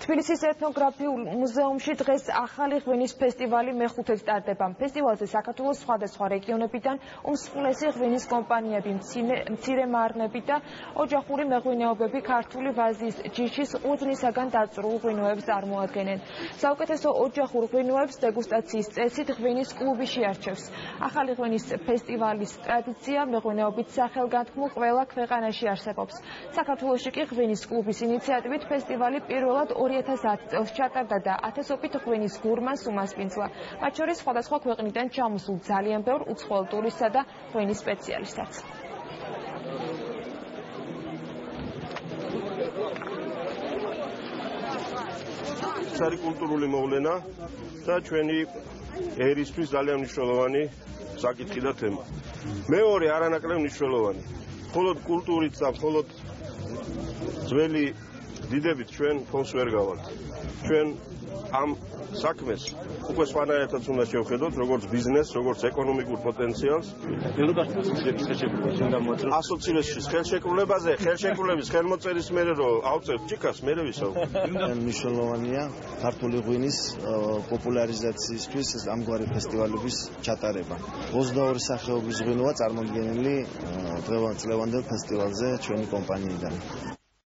თბილისის ეთნოგრაფიულ მუზეუმში დღეს ახალი ღვინის ფესტივალი მეხუთედ ტარდება. ფესტივალზე საქართველოს სხვადასხვა რეგიონებიდან უმსხვილესი ღვინის კომპანიები, მცირე მარნები და ოჯახური მეღვინეობები ქართული ვაზის ჯიშის ყურძნისაგან დაწვრულ ღვინოებს წარმოადგენენ. საუკეთესო ოჯახურ ღვინოებს დეგუსტაციის წესით ღვინის კლუბი შეარჩევს. ახალი ღვინის ფესტივალის ტრადიცია მეღვინეობით სახელგანთქმულ ყველა ქვეყანაში არსებობს. საქართველოში კი ღვინის კლუბის ინიციატივით ფესტივალი პირველად 2010 წელს ჩატარდა და ათასობით ღვინის გურმანს უმასპინძლა. მათ შორის სხვადასხვა ქვეყნიდან ჩამოსულ ძალიან ბევრ უცხოელ ტურისტსა და ღვინის სპეციალისტებს. ეს არის კულტურული მოვლენა და ჩვენი ერისთვის ძალიან მნიშვნელოვანი საკითხი და თემა. მეორე არანაკლებ მნიშვნელოვანი. მხოლოდ კულტურით და მხოლოდ ძველი დიდებით ჩვენ ფონს ვერ გავალთ. ჩვენ ამ საქმეს უკვე სხვანაირადაც უნდა შევხედოთ, როგორც ბიზნესს, როგორც ეკონომიკურ პოტენციალს. ასოცირაციის ხელშეკრულების ხელმოწერის მერე რომ ავწევთ ჭიქას, მერე ვისაუბრებ. მნიშვნელოვანია ქართული ღვინის პოპულარიზაციისთვის ამგვარი ფესტივალების ჩატარება. 22 სახეობის ღვინოა წარმოდგენილი დღევანდელ ფესტივალზე ჩვენი კომპანიიდან.